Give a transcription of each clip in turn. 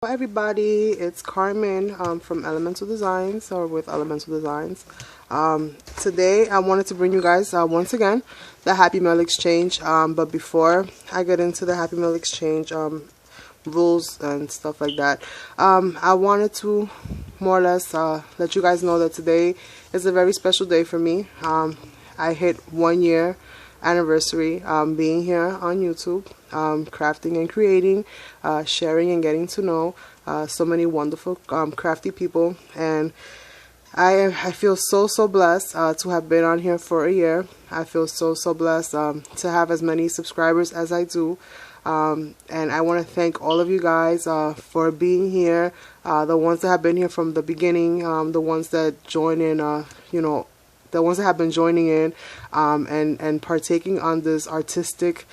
Hello everybody, it's Carmen from Elemental Designs, or with Elemental Designs. Today I wanted to bring you guys once again the Happy Meal Exchange, but before I get into the Happy Meal Exchange rules and stuff like that, I wanted to more or less let you guys know that today is a very special day for me. I hit 1 year anniversary being here on YouTube, crafting and creating, sharing and getting to know so many wonderful crafty people, and I feel so blessed to have been on here for a year. I feel so blessed to have as many subscribers as I do, and I want to thank all of you guys for being here, the ones that have been here from the beginning, the ones that join in, the ones that have been joining in and partaking on this artistic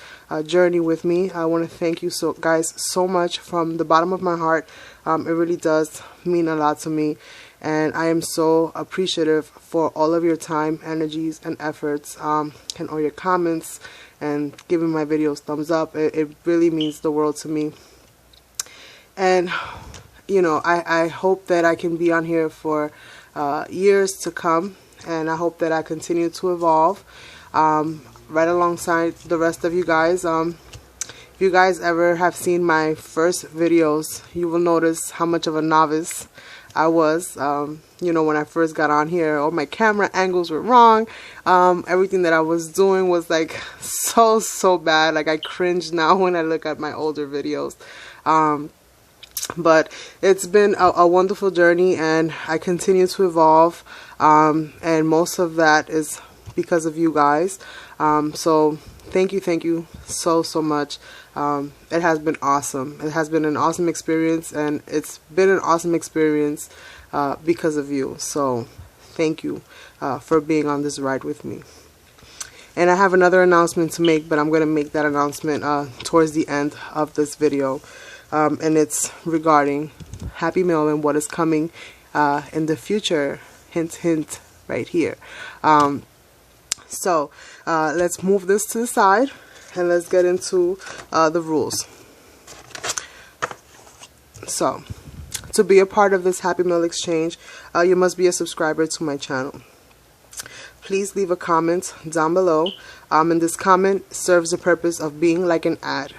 journey with me. I want to thank you guys so much from the bottom of my heart. It really does mean a lot to me, and I am so appreciative for all of your time, energies, and efforts, and all your comments and giving my videos thumbs up. It really means the world to me. And I hope that I can be on here for years to come, and I hope that I continue to evolve right alongside the rest of you guys. If you guys ever have seen my first videos, you will notice how much of a novice I was. When I first got on here, all my camera angles were wrong. Everything that I was doing was like so bad. Like, I cringe now when I look at my older videos. But it's been a wonderful journey, and I continue to evolve, and most of that is because of you guys. So thank you so much. It has been awesome. It has been an awesome experience, and it's been an awesome experience because of you. So thank you for being on this ride with me. And I have another announcement to make, but I'm going to make that announcement towards the end of this video. And it's regarding Happy Meal and what is coming in the future. Hint right here. So let's move this to the side, and let's get into the rules. So, to be a part of this Happy Meal Exchange, you must be a subscriber to my channel. Please leave a comment down below, and this comment serves the purpose of being like an ad.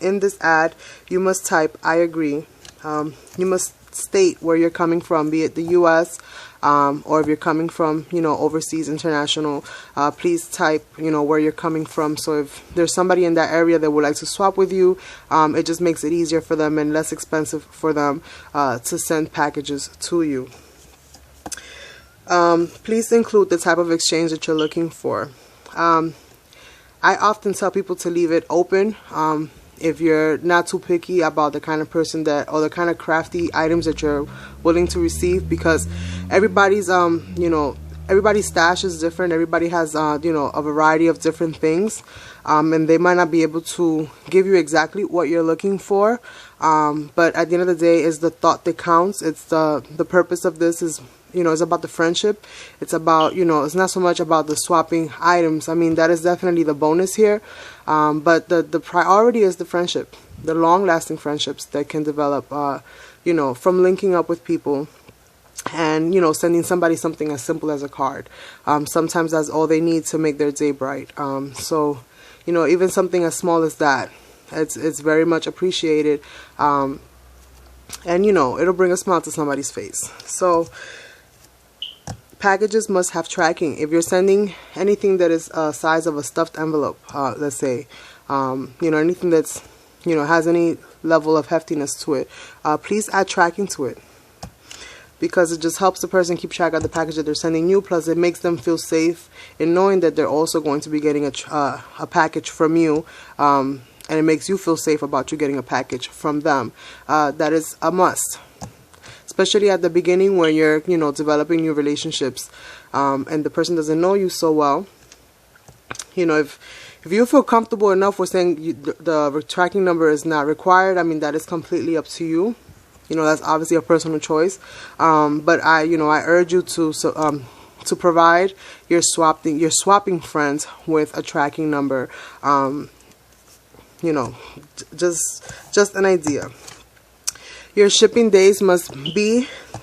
In this ad, you must type "I agree." You must state where you're coming from, be it the U.S. Or if you're coming from, overseas, international. Please type, where you're coming from. So if there's somebody in that area that would like to swap with you, it just makes it easier for them and less expensive for them to send packages to you. Please include the type of exchange that you're looking for. I often tell people to leave it open if you're not too picky about the kind of person that, or the kind of crafty items that you're willing to receive, because everybody's everybody's stash is different. Everybody has a variety of different things, and they might not be able to give you exactly what you're looking for, but at the end of the day, it's the thought that counts. It's the purpose of this is, it's about the friendship. It's about, it's not so much about the swapping items. I mean, that is definitely the bonus here, but the priority is the friendship, the long-lasting friendships that can develop, from linking up with people, and sending somebody something as simple as a card. Sometimes that's all they need to make their day bright. So even something as small as that, it's very much appreciated, and it'll bring a smile to somebody's face. So packages must have tracking. If you're sending anything that is a size of a stuffed envelope, let's say, anything that's has any level of heftiness to it, please add tracking to it, because it just helps the person keep track of the package that they're sending you. Plus, it makes them feel safe in knowing that they're also going to be getting a package from you, and it makes you feel safe about you getting a package from them. That is a must, especially at the beginning when you're developing new relationships, and the person doesn't know you so well. If you feel comfortable enough with saying the tracking number is not required, I mean, that is completely up to you. That's obviously a personal choice, but I urge you to provide your swapping friends with a tracking number. Just an idea. Your shipping days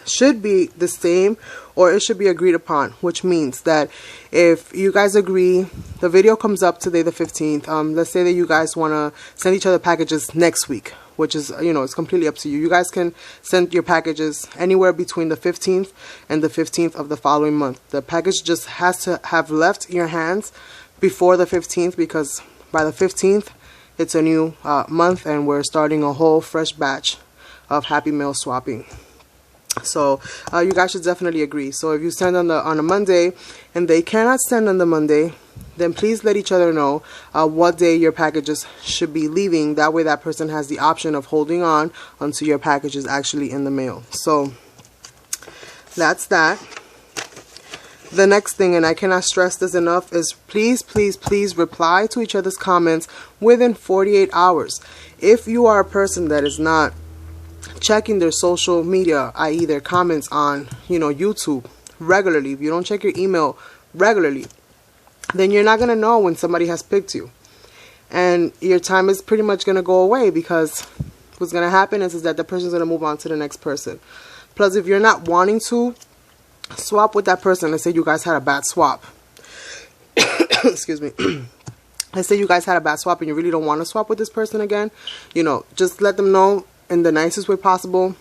should be the same, or it should be agreed upon, which means that if you guys agree, the video comes up today the 15th. Let's say that you guys want to send each other packages next week, which is, you know, it's completely up to you. You guys can send your packages anywhere between the 15th and the 15th of the following month. The package just has to have left your hands before the 15th, because by the 15th it's a new month and we're starting a whole fresh batch of Happy Mail swapping. So you guys should definitely agree. So if you send on a Monday and they cannot send on the Monday, then please let each other know what day your packages should be leaving. That way that person has the option of holding on until your package is actually in the mail. So that's that. The next thing, and I cannot stress this enough, is please, please, please reply to each other's comments within 48 hours. If you are a person that is not checking their social media, i.e. their comments on, you know, YouTube regularly, if you don't check your email regularly, then you're not going to know when somebody has picked you. And your time is pretty much going to go away, because what's going to happen is that the person's going to move on to the next person. Plus, if you're not wanting to swap with that person, let's say you guys had a bad swap. Excuse me. Let's say you guys had a bad swap and you really don't want to swap with this person again. You know, just let them know in the nicest way possible.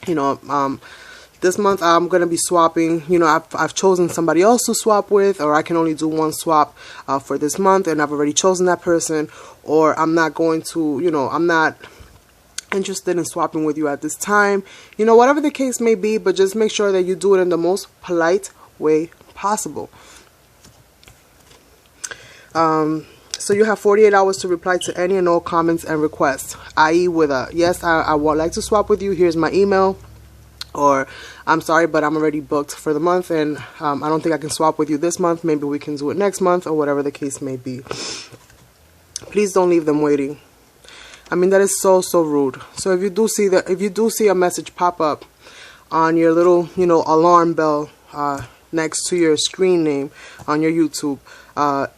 You know, this month I'm going to be swapping. You know, I've chosen somebody else to swap with, or I can only do one swap for this month, and I've already chosen that person. Or I'm not going to, you know, I'm not interested in swapping with you at this time. You know, whatever the case may be, but just make sure that you do it in the most polite way possible. So you have 48 hours to reply to any and all comments and requests, i.e. with a yes, I would like to swap with you, here's my email, or I'm sorry, but I'm already booked for the month and I don't think I can swap with you this month, maybe we can do it next month, or whatever the case may be. Please don't leave them waiting. I mean, that is so rude. So if you do see a message pop up on your little, you know, alarm bell next to your screen name on your YouTube,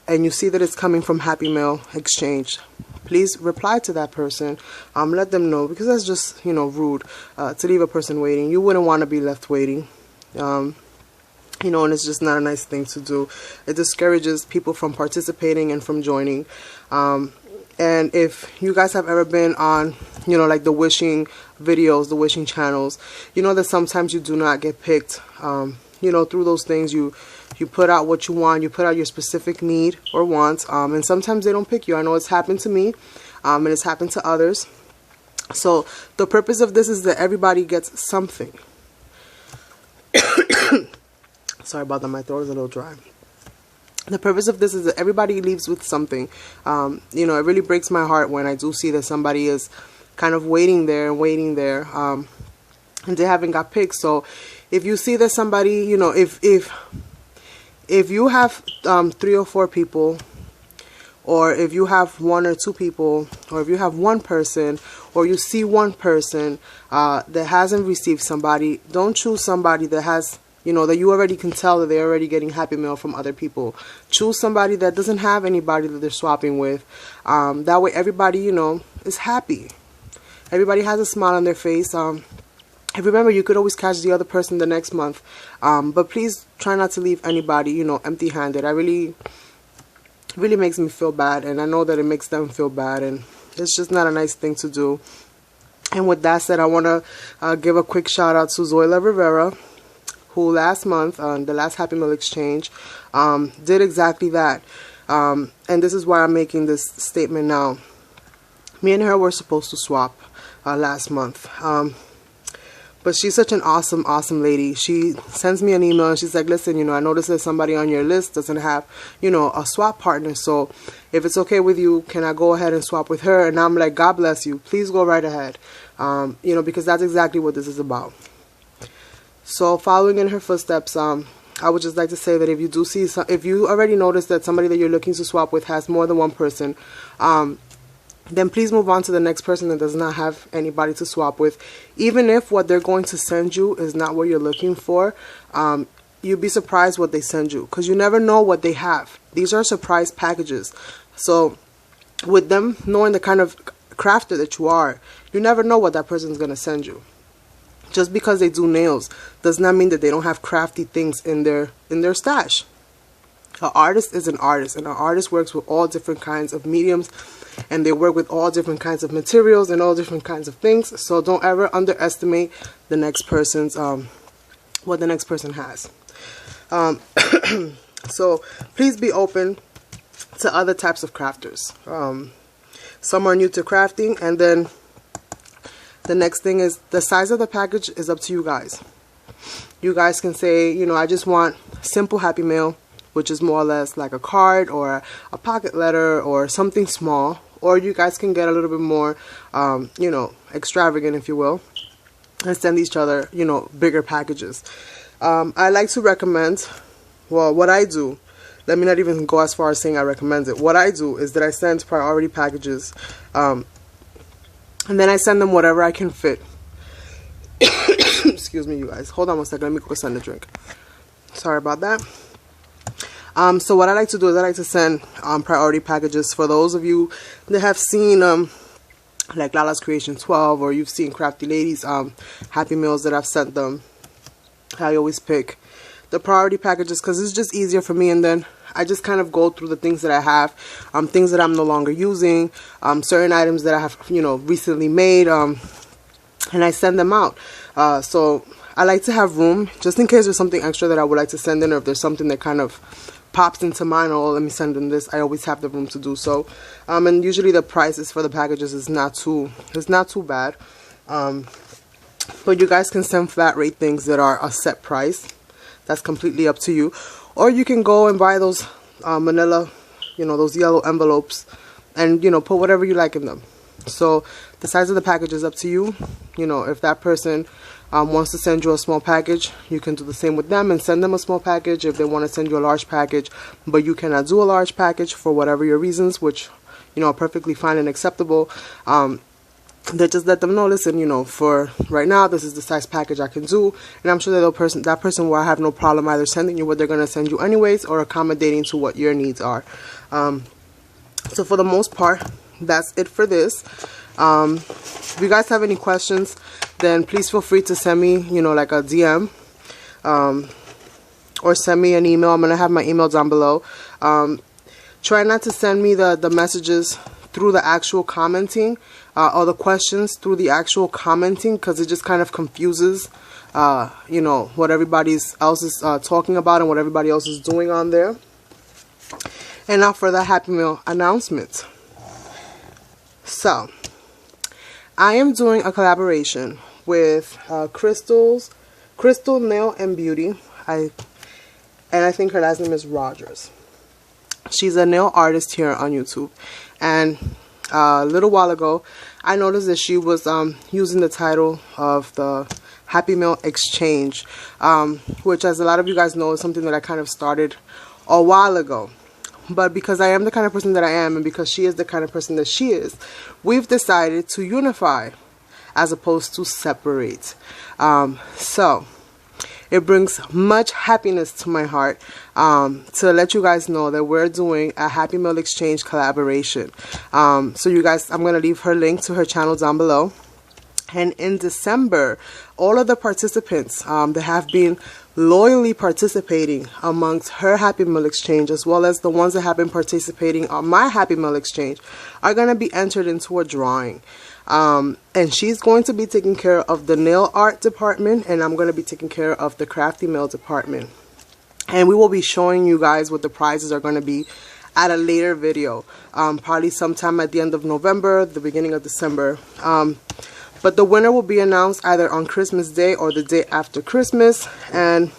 and you see that it's coming from Happy Mail Exchange, please reply to that person. Let them know, because that's just, you know, rude to leave a person waiting. You wouldn't want to be left waiting. You know, and it's just not a nice thing to do. It discourages people from participating and from joining. And if you guys have ever been on, you know, like the wishing videos, the wishing channels, you know that sometimes you do not get picked. You know, through those things, you put out what you want, you put out your specific need or want, and sometimes they don't pick you. I know it's happened to me, and it's happened to others. So the purpose of this is that everybody gets something. Sorry about that, my throat is a little dry. The purpose of this is that everybody leaves with something. You know, it really breaks my heart when I do see that somebody is kind of waiting there, and they haven't got picked. So if you see that somebody, you know, if you have 3 or 4 people, or if you have 1 or 2 people, or if you have 1 person, or you see 1 person that hasn't received somebody, don't choose somebody that has, you know, that you already can tell that they're already getting Happy Mail from other people. Choose somebody that doesn't have anybody that they're swapping with. That way everybody, you know, is happy. Everybody has a smile on their face. And remember, you could always catch the other person the next month. But please try not to leave anybody, you know, empty-handed. Really makes me feel bad, and I know that it makes them feel bad, and it's just not a nice thing to do. And with that said, I want to give a quick shout out to Zoila Rivera, who last month, on the last Happy Mail exchange, did exactly that. And this is why I'm making this statement now. Me and her were supposed to swap last month. But she's such an awesome lady. She sends me an email and she's like, listen, you know, I noticed that somebody on your list doesn't have, you know, a swap partner. So if it's okay with you, can I go ahead and swap with her? And I'm like, God bless you. Please go right ahead. You know, because that's exactly what this is about. So following in her footsteps, I would just like to say that if you do see, if you already notice that somebody that you're looking to swap with has more than 1 person, then please move on to the next person that does not have anybody to swap with. Even if what they're going to send you is not what you're looking for, you'd be surprised what they send you, because you never know what they have. These are surprise packages. So with them knowing the kind of crafter that you are, You never know what that person's going to send you. Just because they do nails does not mean that they don't have crafty things in their stash. An artist is an artist, and an artist works with all different kinds of mediums, and they work with all different kinds of materials and all different kinds of things. So don't ever underestimate the next person's what the next person has. So please be open to other types of crafters. Some are new to crafting, and then the next thing is the size of the package is up to you guys. You guys can say, you know, I just want simple happy mail, which is more or less like a card or a pocket letter or something small. Or you guys can get a little bit more, you know, extravagant, if you will, and send each other, you know, bigger packages. I like to recommend, well, what I do, let me not even go as far as saying I recommend it. What I do is that I send priority packages, and then I send them whatever I can fit. Excuse me, you guys. Hold on one second. Let me go send a drink. Sorry about that. So what I like to do is I like to send priority packages for those of you that have seen like Lala's Creation 12, or you've seen Crafty Ladies Happy Meals that I've sent them. I always pick the priority packages because it's just easier for me, and then I just kind of go through the things that I have, things that I'm no longer using, certain items that I have, you know, recently made, and I send them out. So I like to have room just in case there's something extra that I would like to send in, or if there's something that kind of pops into mind, oh, let me send in this. I always have the room to do so. And usually the prices for the packages is not too bad. But you guys can send flat rate things that are a set price. That's completely up to you. Or you can go and buy those manila, you know, those yellow envelopes, and, you know, put whatever you like in them. So the size of the package is up to you. You know, if that person wants to send you a small package, you can do the same with them and send them a small package. If they want to send you a large package, but you cannot do a large package for whatever your reasons, which, you know, are perfectly fine and acceptable, that just let them know, listen, you know, for right now, this is the size package I can do. And I'm sure that that person will have no problem either sending you what they're going to send you anyways, or accommodating to what your needs are. So for the most part, that's it for this. If you guys have any questions, then please feel free to send me, you know, like a DM, or send me an email. I'm going to have my email down below. Try not to send me the messages through the actual commenting, or the questions through the actual commenting, because it just kind of confuses, you know, what everybody else is talking about and what everybody else is doing on there. And now for the Happy Meal announcement. So, I am doing a collaboration with Crystal Nail and Beauty. I think her last name is Rogers. She's a nail artist here on YouTube. And a little while ago, I noticed that she was using the title of the Happy Meal Exchange, which, as a lot of you guys know, is something that I kind of started a while ago. But because I am the kind of person that I am, and because she is the kind of person that she is, we've decided to unify as opposed to separate. So it brings much happiness to my heart to let you guys know that we're doing a Happy Meal Exchange collaboration. So you guys, I'm going to leave her link to her channel down below. And in December, all of the participants that have been loyally participating amongst her Happy Meal Exchange, as well as the ones that have been participating on my Happy Meal Exchange, are going to be entered into a drawing. And she's going to be taking care of the nail art department, and I'm going to be taking care of the crafty mail department. And we will be showing you guys what the prizes are going to be at a later video, probably sometime at the end of November, the beginning of December. But the winner will be announced either on Christmas Day or the day after Christmas. And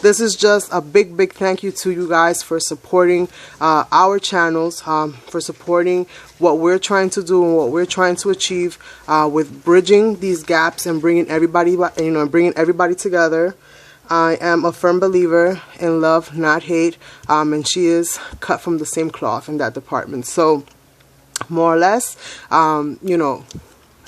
this is just a big, big thank you to you guys for supporting our channels, for supporting what we're trying to do and what we're trying to achieve with bridging these gaps and bringing everybody, you know, bringing everybody together. I am a firm believer in love, not hate, and she is cut from the same cloth in that department. So, more or less, you know,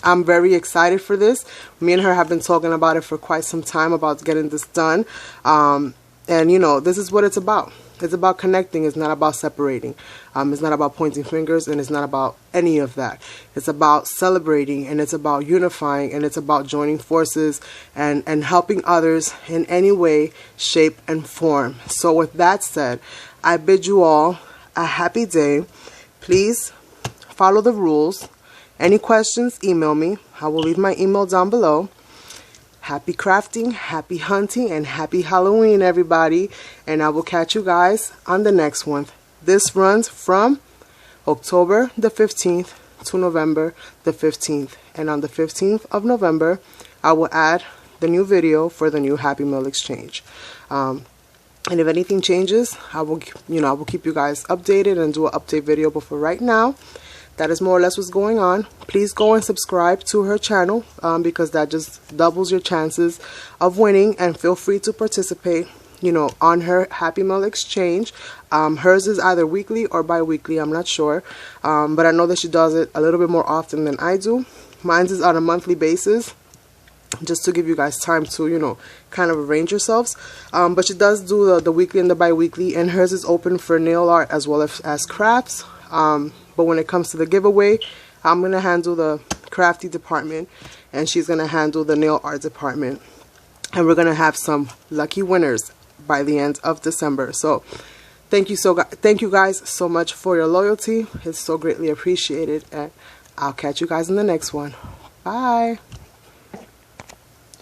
I'm very excited for this. Me and her have been talking about it for quite some time, about getting this done. And, you know, this is what it's about. It's about connecting. It's not about separating. It's not about pointing fingers, and it's not about any of that. It's about celebrating, and it's about unifying, and it's about joining forces and helping others in any way, shape, and form. So with that said, I bid you all a happy day. Please follow the rules. Any questions, email me. I will leave my email down below. Happy crafting, happy hunting, and happy Halloween, everybody. And I will catch you guys on the next one. This runs from October the 15th to November the 15th. And on the 15th of November, I will add the new video for the new Happy Meal Exchange. And if anything changes, I will keep you guys updated and do an update video. But for right now, that is more or less what's going on. Please go and subscribe to her channel because that just doubles your chances of winning. And feel free to participate, on her Happy Meal Exchange. Hers is either weekly or bi-weekly, I'm not sure. But I know that she does it a little bit more often than I do. Mine is on a monthly basis, just to give you guys time to, kind of arrange yourselves. But she does do the weekly and the bi-weekly, and hers is open for nail art as well as crafts. But when it comes to the giveaway, I'm going to handle the crafty department, and she's going to handle the nail art department. And we're going to have some lucky winners by the end of December. So thank you guys so much for your loyalty. It's so greatly appreciated, and I'll catch you guys in the next one. Bye.